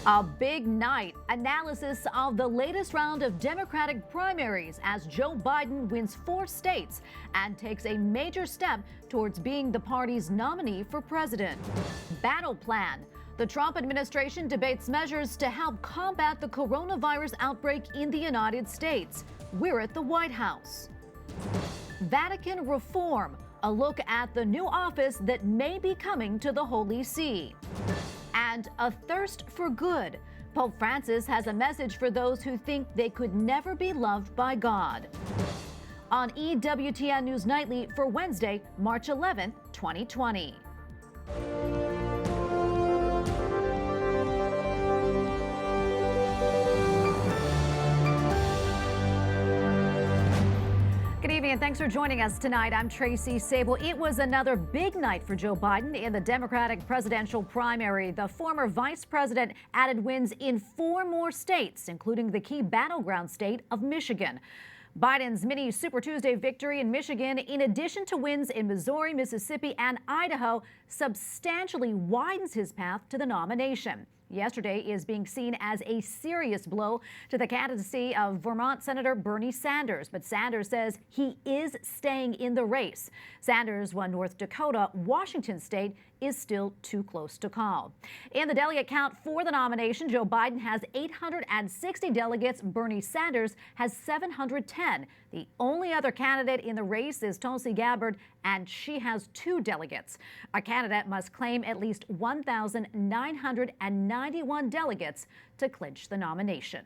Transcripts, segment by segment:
A big night. Analysis of the latest round of Democratic primaries as Joe Biden wins 4 states and takes a major step towards being the party's nominee for president. Battle plan. The Trump administration debates measures to help combat the coronavirus outbreak in the United States. We're at the White House. Vatican reform. A look at the new office that may be coming to the Holy See. And a thirst for good. Pope Francis has a message for those who think they could never be loved by God. On EWTN News Nightly for Wednesday, March 11, 2020. Good evening and thanks for joining us tonight. I'm Tracy Sable. It was another big night for Joe Biden in the Democratic presidential primary. The former vice president added wins in 4 more states, including the key battleground state of Michigan. Biden's mini Super Tuesday victory in Michigan, in addition to wins in Missouri, Mississippi, and Idaho, substantially widens his path to the nomination. Yesterday is being seen as a serious blow to the candidacy of Vermont Senator Bernie Sanders, but Sanders says he is staying in the race. Sanders won North Dakota. Washington state is still too close to call. In the delegate count for the nomination, Joe Biden has 860 delegates. Bernie Sanders has 710. The only other candidate in the race is Tulsi Gabbard, and she has 2 delegates. A candidate must claim at least 1,991 delegates to clinch the nomination.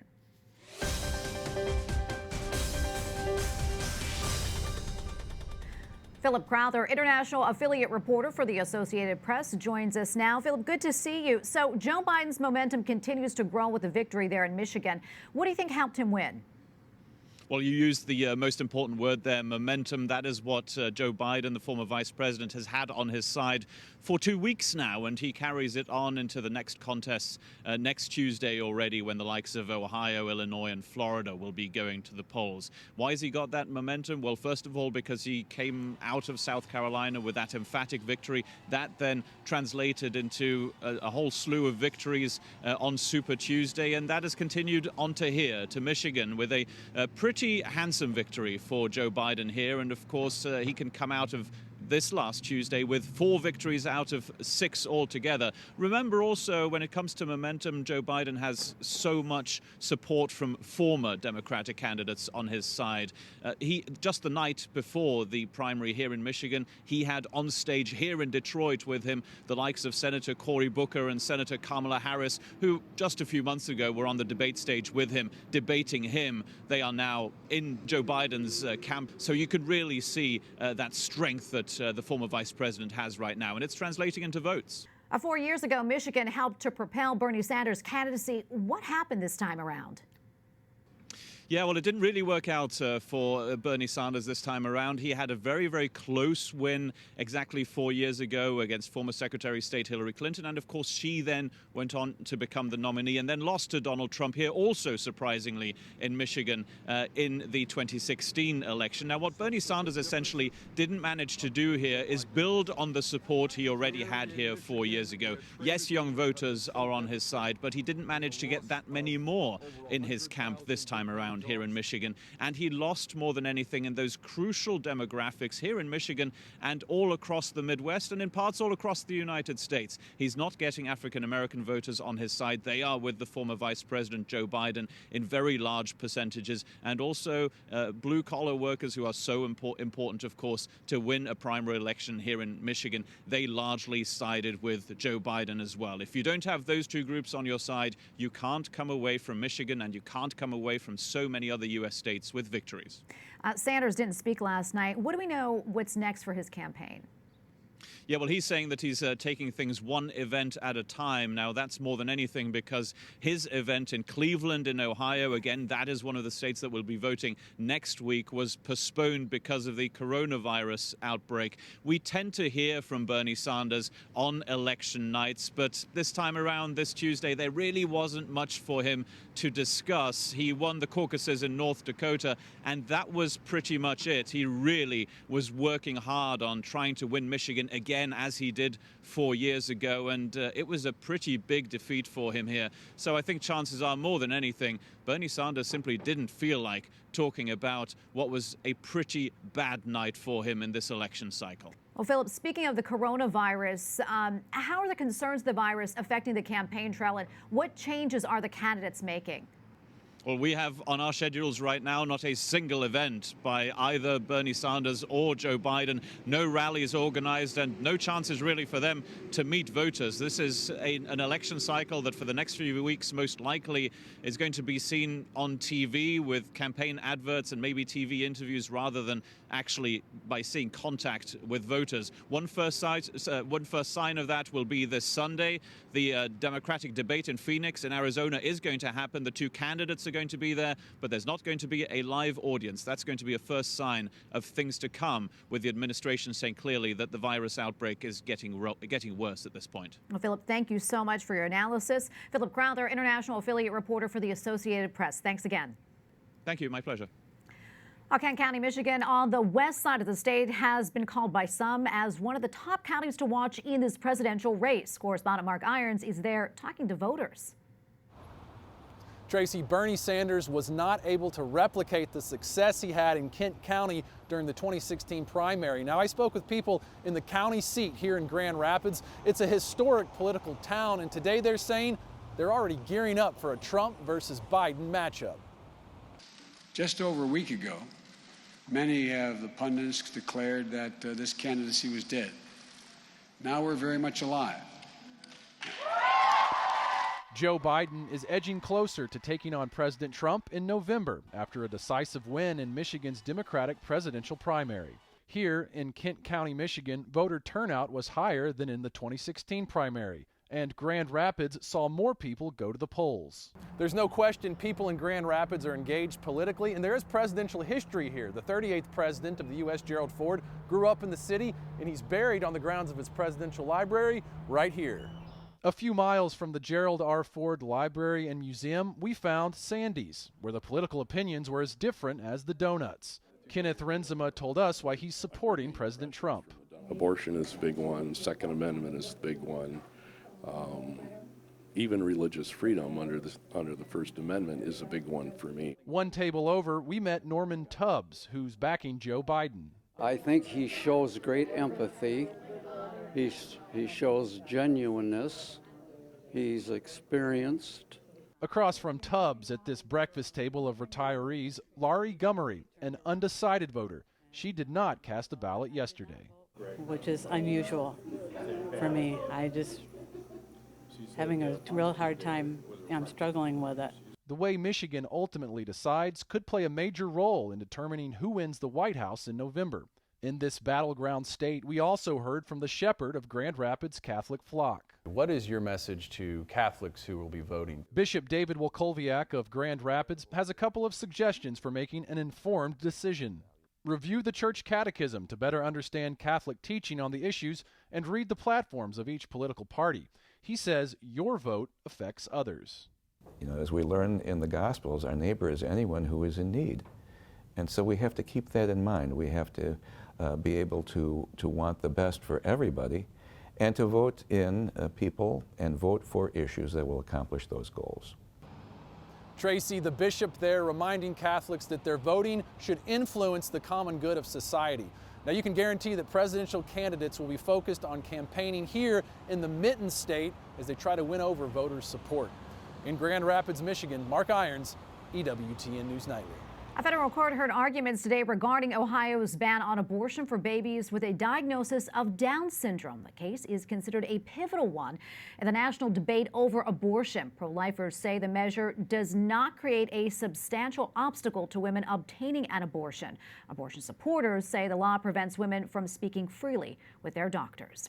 Philip Crowther, international affiliate reporter for the Associated Press, joins us now. Philip, good to see you. So Joe Biden's momentum continues to grow with the victory there in Michigan. What do you think helped him win? Well, you used the most important word there, momentum. That is what Joe Biden, the former vice president, has had on his side for 2 weeks now, and he carries it on into the next contests next Tuesday already, when the likes of Ohio, Illinois, and Florida will be going to the polls. Why has he got that momentum? Well, first of all, because he came out of South Carolina with that emphatic victory. That then translated into a whole slew of victories on Super Tuesday, and that has continued on to here, to Michigan, with a pretty handsome victory for Joe Biden here. And of course, he can come out of this last Tuesday with 4 victories out of 6 altogether. Remember also, when it comes to momentum, Joe Biden has so much support from former Democratic candidates on his side. Just the night before the primary here in Michigan, he had on stage here in Detroit with him the likes of Senator Cory Booker and Senator Kamala Harris, who just a few months ago were on the debate stage with him, debating him. They are now in Joe Biden's camp. So you could really see that strength that the former vice president has right now, and it's translating into votes. 4 years ago, Michigan helped to propel Bernie Sanders' candidacy. What happened this time around? Yeah, well, it didn't really work out for Bernie Sanders this time around. He had a very, very close win exactly 4 years ago against former Secretary of State Hillary Clinton. And of course, she then went on to become the nominee and then lost to Donald Trump here, also surprisingly, in Michigan in the 2016 election. Now, what Bernie Sanders essentially didn't manage to do here is build on the support he already had here 4 years ago. Yes, young voters are on his side, but he didn't manage to get that many more in his camp this time around here in Michigan, and he lost more than anything in those crucial demographics here in Michigan and all across the Midwest and in parts all across the United States. He's not getting African-American voters on his side. They are with the former Vice President Joe Biden in very large percentages, and also blue-collar workers who are so important, of course, to win a primary election here in Michigan. They largely sided with Joe Biden as well. If you don't have those 2 groups on your side, you can't come away from Michigan, and you can't come away from so many other U.S. states with victories. Sanders didn't speak last night. What do we know what's next for his campaign? Yeah, well, he's saying that he's taking things one event at a time. Now, that's more than anything because his event in Cleveland in Ohio, again, that is one of the states that will be voting next week, was postponed because of the coronavirus outbreak. We tend to hear from Bernie Sanders on election nights, but this time around, this Tuesday, there really wasn't much for him to discuss. He won the caucuses in North Dakota, and that was pretty much it. He really was working hard on trying to win Michigan Michigan again, as he did 4 years ago, and it was a pretty big defeat for him here. So I think chances are, more than anything, Bernie Sanders simply didn't feel like talking about what was a pretty bad night for him in this election cycle. Well, Philip, speaking of the coronavirus, how are the concerns of the virus affecting the campaign trail, and what changes are the candidates making? Well, we have on our schedules right now not a single event by either Bernie Sanders or Joe Biden. No rallies organized and no chances really for them to meet voters. This is an election cycle that for the next few weeks most likely is going to be seen on TV with campaign adverts and maybe TV interviews rather than actually by seeing contact with voters. One first sign of that will be this Sunday. The Democratic debate in Phoenix in Arizona is going to happen. The two candidates are going to be there, but there's not going to be a live audience. That's going to be a first sign of things to come, with the administration saying clearly that the virus outbreak is getting worse at this point. Well, Philip, thank you so much for your analysis. Philip Crowther, international affiliate reporter for the Associated Press. Thanks again. Thank you. My pleasure. Kent County, Michigan, on the west side of the state, has been called by some as one of the top counties to watch in this presidential race. Correspondent Mark Irons is there talking to voters. Tracy, Bernie Sanders was not able to replicate the success he had in Kent County during the 2016 primary. Now, I spoke with people in the county seat here in Grand Rapids. It's a historic political town, and today they're saying they're already gearing up for a Trump versus Biden matchup. Just over a week ago, many of the pundits declared that this candidacy was dead. Now we're very much alive. Joe Biden is edging closer to taking on President Trump in November after a decisive win in Michigan's Democratic presidential primary. Here in Kent County, Michigan, voter turnout was higher than in the 2016 primary, and Grand Rapids saw more people go to the polls. There's no question people in Grand Rapids are engaged politically, and there is presidential history here. The 38th president of the U.S., Gerald Ford, grew up in the city, and he's buried on the grounds of his presidential library right here. A few miles from the Gerald R. Ford Library and Museum, we found Sandy's, where the political opinions were as different as the donuts. Kenneth Renzema told us why he's supporting President Trump. Abortion is a big one. Second Amendment is a big one. Even religious freedom under the First Amendment is a big one for me. One table over, we met Norman Tubbs, who's backing Joe Biden. I think he shows great empathy. He shows genuineness. He's experienced. Across from Tubbs at this breakfast table of retirees, Laurie Gummery, an undecided voter. She did not cast a ballot yesterday. Which is unusual for me. I just having a real hard time. I'm struggling with it. The way Michigan ultimately decides could play a major role in determining who wins the White House in November. In this battleground state, we also heard from the shepherd of Grand Rapids Catholic flock. What is your message to Catholics who will be voting? Bishop David Wolkowiak of Grand Rapids has a couple of suggestions for making an informed decision. Review the church catechism to better understand Catholic teaching on the issues and read the platforms of each political party. He says your vote affects others. You know, as we learn in the Gospels, our neighbor is anyone who is in need. And so we have to keep that in mind. We have to be able to want the best for everybody and to vote in people and vote for issues that will accomplish those goals. Tracy, the bishop there, reminding Catholics that their voting should influence the common good of society. Now, you can guarantee that presidential candidates will be focused on campaigning here in the Mitten State as they try to win over voters' support. In Grand Rapids, Michigan, Mark Irons, EWTN News Nightly. A federal court heard arguments today regarding Ohio's ban on abortion for babies with a diagnosis of Down syndrome. The case is considered a pivotal one in the national debate over abortion. Pro-lifers say the measure does not create a substantial obstacle to women obtaining an abortion. Abortion supporters say the law prevents women from speaking freely with their doctors.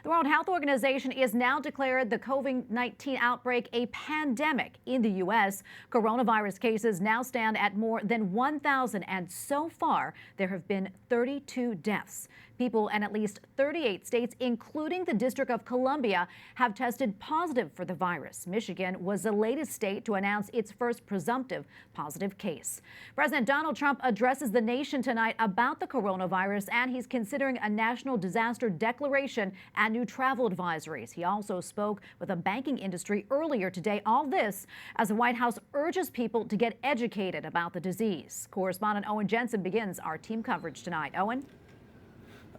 The World Health Organization is now declared the COVID-19 outbreak a pandemic in the U.S. Coronavirus cases now stand at more than 1,000, and so far there have been 32 deaths. People in at least 38 states, including the District of Columbia, have tested positive for the virus. Michigan was the latest state to announce its first presumptive positive case. President Donald Trump addresses the nation tonight about the coronavirus, and he's considering a national disaster declaration and new travel advisories. He also spoke with the banking industry earlier today. All this as the White House urges people to get educated about the disease. Correspondent Owen Jensen begins our team coverage tonight. Owen?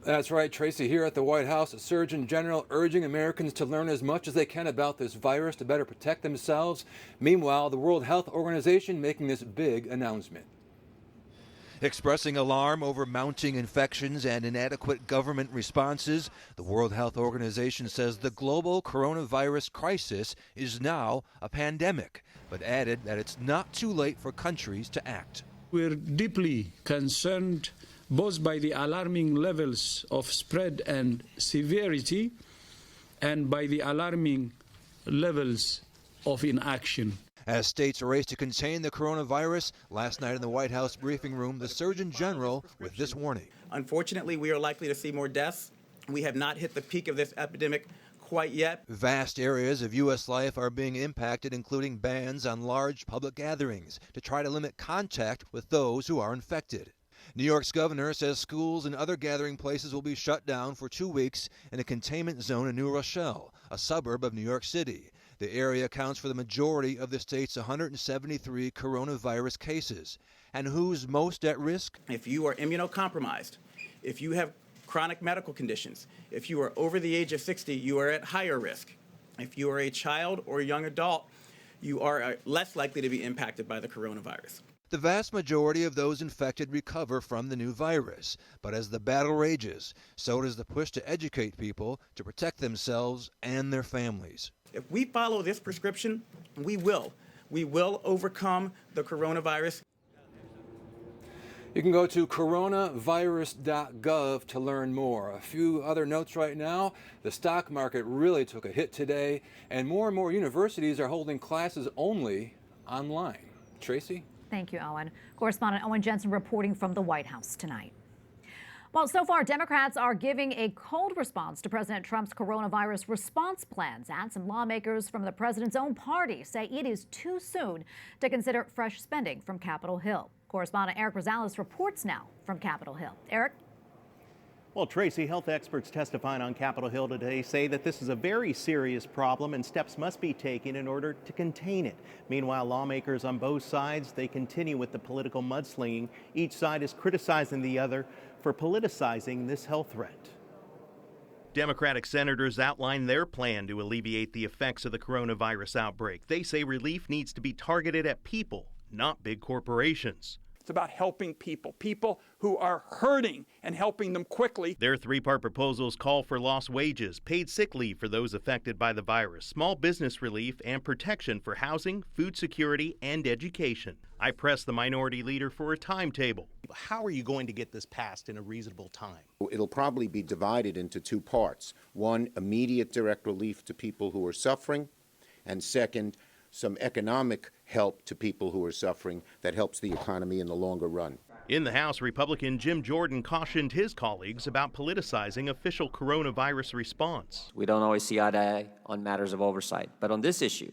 That's right, Tracy. Here at the White House, the Surgeon General urging Americans to learn as much as they can about this virus to better protect themselves. Meanwhile, the World Health Organization making this big announcement. Expressing alarm over mounting infections and inadequate government responses, the World Health Organization says the global coronavirus crisis is now a pandemic, but added that it's not too late for countries to act. We're deeply concerned both by the alarming levels of spread and severity and by the alarming levels of inaction. As states race to contain the coronavirus, last night in the White House briefing room, the Surgeon General with this warning. Unfortunately, we are likely to see more deaths. We have not hit the peak of this epidemic quite yet. Vast areas of U.S. life are being impacted, including bans on large public gatherings to try to limit contact with those who are infected. New York's governor says schools and other gathering places will be shut down for 2 weeks in a containment zone in New Rochelle, a suburb of New York City. The area accounts for the majority of the state's 173 coronavirus cases. And who's most at risk? If you are immunocompromised, if you have chronic medical conditions, if you are over the age of 60, you are at higher risk. If you are a child or a young adult, you are less likely to be impacted by the coronavirus. The vast majority of those infected recover from the new virus. But as the battle rages, so does the push to educate people to protect themselves and their families. If we follow this prescription, we will overcome the coronavirus. You can go to coronavirus.gov to learn more. A few other notes right now. The stock market really took a hit today, and more universities are holding classes only online. Tracy? Thank you, Owen. Correspondent Owen Jensen reporting from the White House tonight. Well, so far, Democrats are giving a cold response to President Trump's coronavirus response plans, and some lawmakers from the president's own party say it is too soon to consider fresh spending from Capitol Hill. Correspondent Eric Rosales reports now from Capitol Hill. Eric? Well, Tracy, health experts testifying on Capitol Hill today say that this is a very serious problem and steps must be taken in order to contain it. Meanwhile, lawmakers on both sides, they continue with the political mudslinging. Each side is criticizing the other for politicizing this health threat. Democratic senators outlined their plan to alleviate the effects of the coronavirus outbreak. They say relief needs to be targeted at people, not big corporations. It's about helping people who are hurting, and helping them quickly. Their three-part proposals call for lost wages, paid sick leave for those affected by the virus, small business relief, and protection for housing, food security, and education. I pressed the minority leader for a timetable. How are you going to get this passed in a reasonable time? It'll probably be divided into two parts. One, immediate direct relief to people who are suffering, and second, some economic help to people who are suffering that helps the economy in the longer run. In the House, Republican Jim Jordan cautioned his colleagues about politicizing official coronavirus response. We don't always see eye to eye on matters of oversight, but on this issue,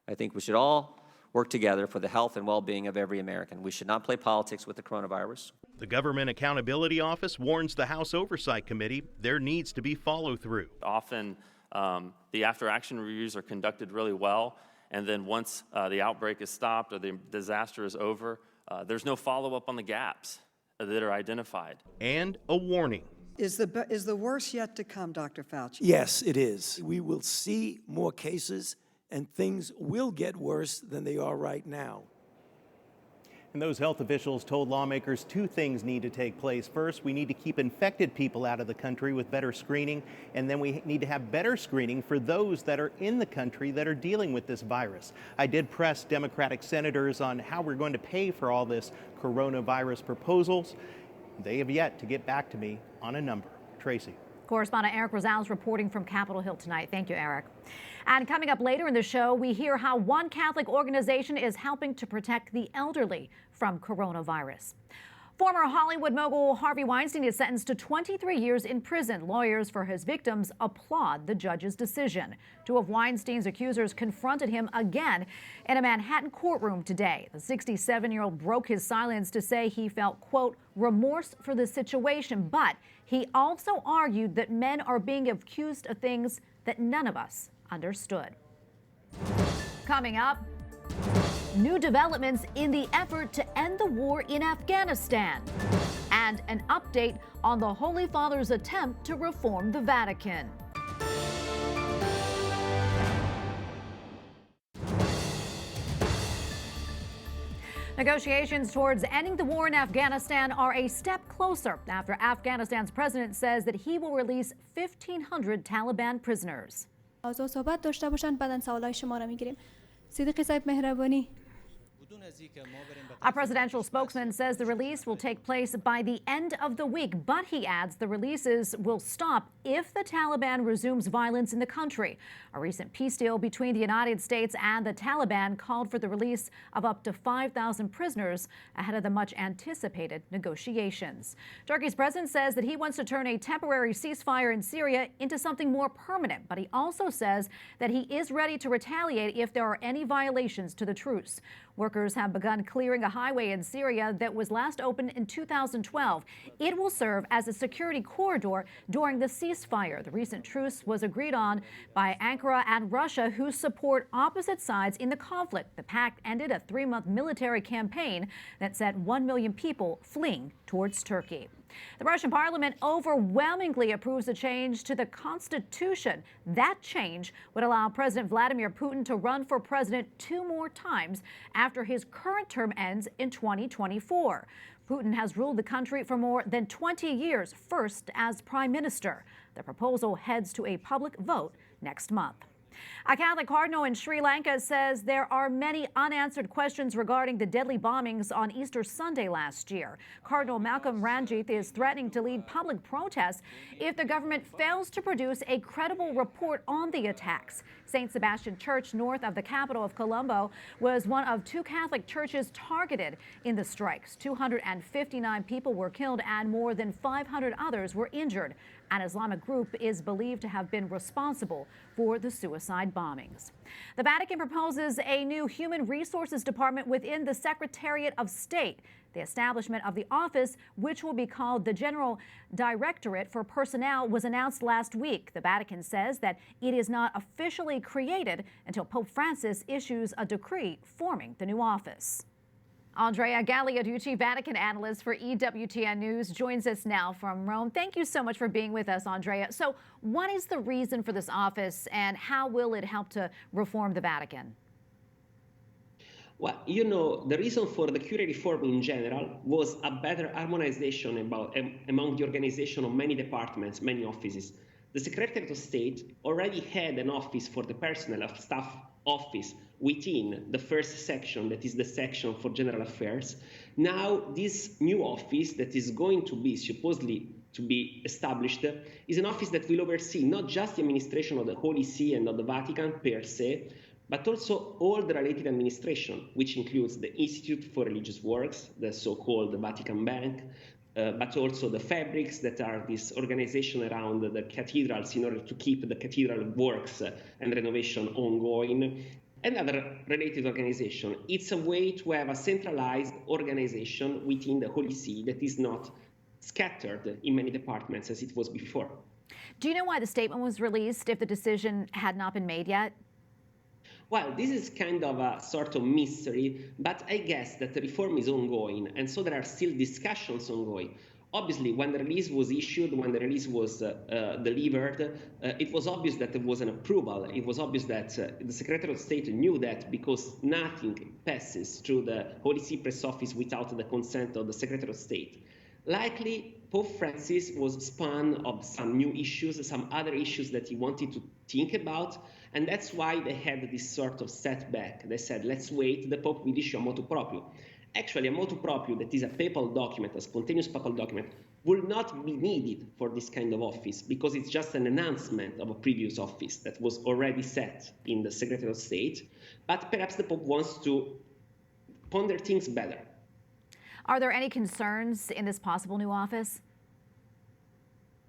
I think we should all work together for the health and well-being of every American. We should not play politics with the coronavirus. The Government Accountability Office warns the House Oversight Committee there needs to be follow-through. Often, the after-action reviews are conducted really well, and then once the outbreak is stopped or the disaster is over, there's no follow-up on the gaps that are identified. And a warning. Is the worst yet to come, Dr. Fauci? Yes, it is. We will see more cases, and things will get worse than they are right now. And those health officials told lawmakers two things need to take place. First, we need to keep infected people out of the country with better screening, and then we need to have better screening for those that are in the country that are dealing with this virus. I did press Democratic senators on how we're going to pay for all this coronavirus proposals. They have yet to get back to me on a number. Tracy. Correspondent Eric Rosales reporting from Capitol Hill tonight. Thank you, Eric. And coming up later in the show, we hear how one Catholic organization is helping to protect the elderly from coronavirus. Former Hollywood mogul Harvey Weinstein is sentenced to 23 years in prison. Lawyers for his victims applaud the judge's decision. Two of Weinstein's accusers confronted him again in a Manhattan courtroom today. The 67-year-old broke his silence to say he felt, quote, remorse for the situation, but he also argued that men are being accused of things that none of us understood. Coming up, new developments in the effort to end the war in Afghanistan, and an update on the Holy Father's attempt to reform the Vatican. Negotiations towards ending the war in Afghanistan are a step closer after Afghanistan's president says that he will release 1,500 Taliban prisoners. صحبت داشته باشند بعداً سوالای شما را میگیریم. صدیقی صاحب مهربانی. A presidential spokesman says the release will take place by the end of the week, but he adds the releases will stop if the Taliban resumes violence in the country. A recent peace deal between the United States and the Taliban called for the release of up to 5,000 prisoners ahead of the much-anticipated negotiations. Turkey's president says that he wants to turn a temporary ceasefire in Syria into something more permanent, but he also says that he is ready to retaliate if there are any violations to the truce. Workers have begun clearing a highway in Syria that was last opened in 2012. It will serve as a security corridor during the ceasefire. The recent truce was agreed on by Ankara and Russia, who support opposite sides in the conflict. The pact ended a 3-month military campaign that sent 1 million people fleeing towards Turkey. The Russian parliament overwhelmingly approves a change to the constitution. That change would allow President Vladimir Putin to run for president 2 more times after his current term ends in 2024. Putin has ruled the country for more than 20 years, first as prime minister. The proposal heads to a public vote next month. A Catholic cardinal in Sri Lanka says there are many unanswered questions regarding the deadly bombings on Easter Sunday last year. Cardinal Malcolm Ranjith is threatening to lead public protests if the government fails to produce a credible report on the attacks. St. Sebastian Church, north of the capital of Colombo, was one of 2 Catholic churches targeted in the strikes. 259 people were killed and more than 500 others were injured. An Islamic group is believed to have been responsible for the suicide bombings. The Vatican proposes a new human resources department within the Secretariat of State. The establishment of the office, which will be called the General Directorate for Personnel, was announced last week. The Vatican says that it is not officially created until Pope Francis issues a decree forming the new office. Andrea Gagliarducci, Vatican analyst for EWTN News, joins us now from Rome. Thank you so much for being with us, Andrea. So what is the reason for this office and how will it help to reform the Vatican? Well, you know, the reason for the Curia reform in general was a better harmonization among the organization of many departments, many offices. The Secretariat of State already had an office for the personnel of staff office within the first section, that is the section for general affairs. Now, this new office that is going to be supposedly to be established is an office that will oversee not just the administration of the Holy See and of the Vatican per se, but also all the related administration, which includes the Institute for Religious Works, the so-called Vatican Bank, but also the fabrics that are this organization around the cathedrals in order to keep the cathedral works and renovation ongoing, and other related organization. It's a way to have a centralized organization within the Holy See that is not scattered in many departments as it was before. Do you know why the statement was released if the decision had not been made yet? Well, this is kind of a sort of mystery, but I guess that the reform is ongoing, and so there are still discussions ongoing. Obviously, when the release was issued, when the release was delivered, it was obvious that there was an approval. It was obvious that the Secretary of State knew that because nothing passes through the Holy See press office without the consent of the Secretary of State. Likely, Pope Francis was spun of some new issues, some other issues that he wanted to think about, and that's why they had this sort of setback. They said, let's wait, the Pope will issue a motu proprio. Actually, a motu proprio, that is a papal document, a spontaneous papal document, will not be needed for this kind of office because it's just an announcement of a previous office that was already set in the Secretary of State. But perhaps the Pope wants to ponder things better. Are there any concerns in this possible new office?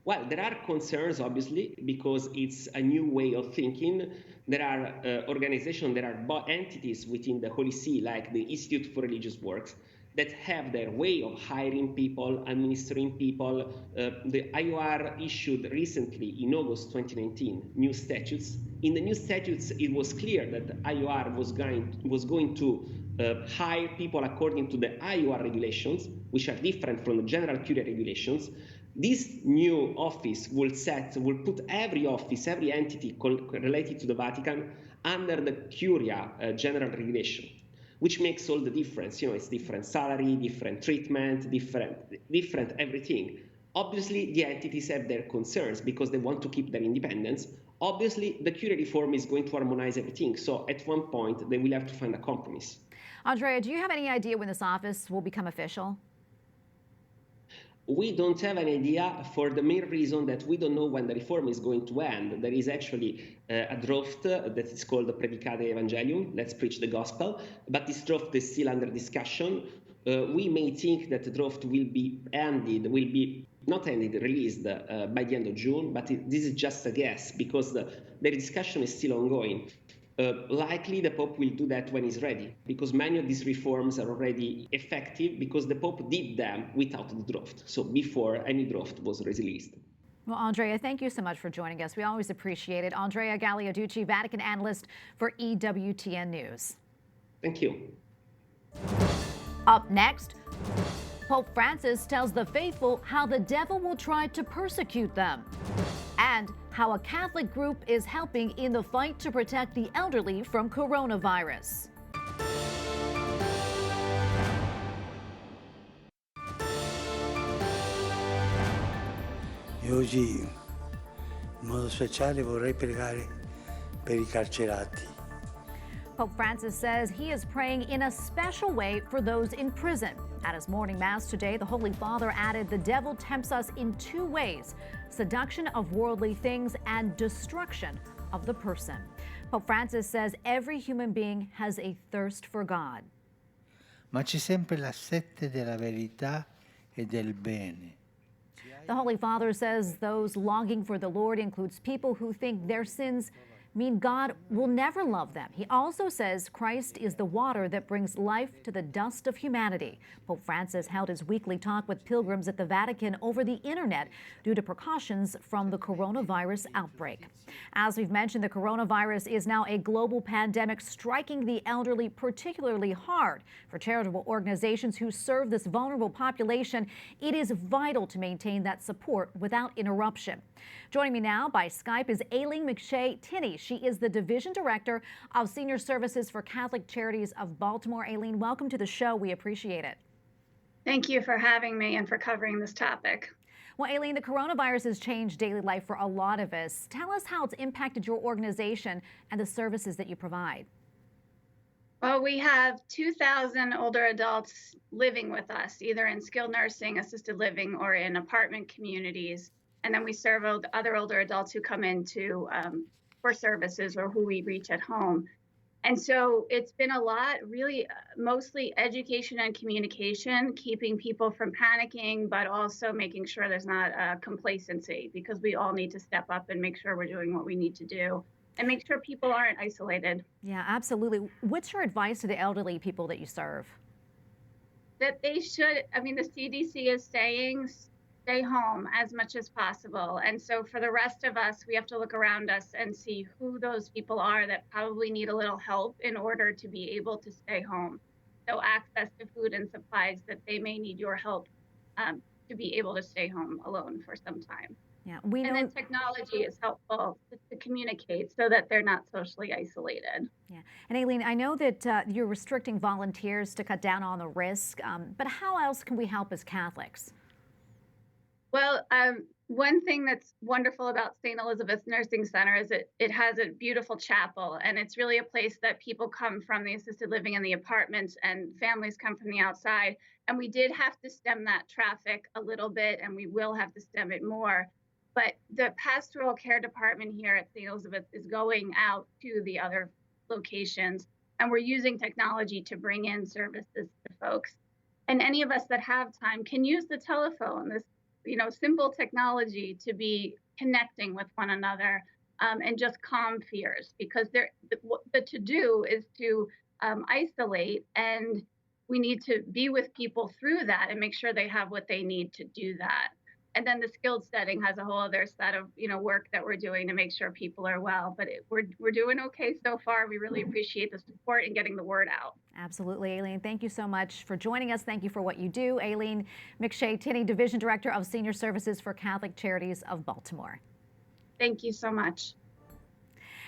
Well, there are concerns, obviously, because it's a new way of thinking. There are organizations, there are entities within the Holy See, like the Institute for Religious Works, that have their way of hiring people, administering people. The IOR issued recently, in August 2019, new statutes. In the new statutes, it was clear that the IOR was going to hire people according to the IOR regulations, which are different from the general curia regulations. This new office will put every office, every entity related to the Vatican under the curia general regulation, which makes all the difference. You know, it's different salary, different treatment, different everything. Obviously, the entities have their concerns because they want to keep their independence. Obviously, the curia reform is going to harmonize everything. So at one point, they will have to find a compromise. Andrea, do you have any idea when this office will become official? We don't have an idea for the main reason that we don't know when the reform is going to end. There is actually a draft that is called the Predicate Evangelium, let's preach the gospel, but this draft is still under discussion. We may think that the draft will be released by the end of June, but this is just a guess because the discussion is still ongoing. Likely the Pope will do that when he's ready, because many of these reforms are already effective because the Pope did them without the draft, so before any draft was released. Well, Andrea, thank you so much for joining us. We always appreciate it. Andrea Gagliarducci, Vatican analyst for EWTN News. Thank you. Up next, Pope Francis tells the faithful how the devil will try to persecute them, and how a Catholic group is helping in the fight to protect the elderly from coronavirus. E oggi, in modo speciale, vorrei pregare per I carcerati. Pope Francis says he is praying in a special way for those in prison. At his morning mass today, the Holy Father added the devil tempts us in two ways: seduction of worldly things and destruction of the person. Pope Francis says every human being has a thirst for God. Ma c'è sempre la sete della verità e del bene. The Holy Father says those longing for the Lord includes people who think their sins mean God will never love them. He also says Christ is the water that brings life to the dust of humanity. Pope Francis held his weekly talk with pilgrims at the Vatican over the internet due to precautions from the coronavirus outbreak. As we've mentioned, the coronavirus is now a global pandemic striking the elderly particularly hard. For charitable organizations who serve this vulnerable population, it is vital to maintain that support without interruption. Joining me now by Skype is Aileen McShea Tinney. She is the Division Director of Senior Services for Catholic Charities of Baltimore. Aileen, welcome to the show. We appreciate it. Thank you for having me and for covering this topic. Well, Aileen, the coronavirus has changed daily life for a lot of us. Tell us how it's impacted your organization and the services that you provide. Well, we have 2,000 older adults living with us, either in skilled nursing, assisted living, or in apartment communities. And then we serve other older adults who come in for services or who we reach at home. And so it's been a lot, really, mostly education and communication, keeping people from panicking, but also making sure there's not complacency, because we all need to step up and make sure we're doing what we need to do and make sure people aren't isolated. Yeah, absolutely. What's your advice to the elderly people that you serve? That they should, the CDC is saying stay home as much as possible. And so for the rest of us, we have to look around us and see who those people are that probably need a little help in order to be able to stay home. So access to food and supplies that they may need your help to be able to stay home alone for some time. Yeah, and then technology is helpful to communicate so that they're not socially isolated. Yeah, and Aileen, I know that you're restricting volunteers to cut down on the risk, but how else can we help as Catholics? Well, one thing that's wonderful about St. Elizabeth's Nursing Center is it has a beautiful chapel, and it's really a place that people come from the assisted living and the apartments, and families come from the outside. And we did have to stem that traffic a little bit, and we will have to stem it more. But the pastoral care department here at St. Elizabeth is going out to the other locations, and we're using technology to bring in services to folks. And any of us that have time can use the telephone, this, simple technology, to be connecting with one another, and just calm fears, because the to-do is to isolate, and we need to be with people through that and make sure they have what they need to do that. And then the skilled setting has a whole other set of work that we're doing to make sure people are well. But we're doing okay so far. We really appreciate the support and getting the word out. Absolutely, Aileen. Thank you so much for joining us. Thank you for what you do. Aileen McShea Tinney, Division Director of Senior Services for Catholic Charities of Baltimore. Thank you so much.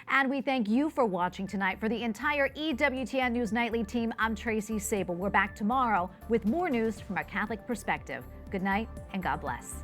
And we thank you for watching tonight. For the entire EWTN News Nightly team, I'm Tracy Sable. We're back tomorrow with more news from a Catholic perspective. Good night and God bless.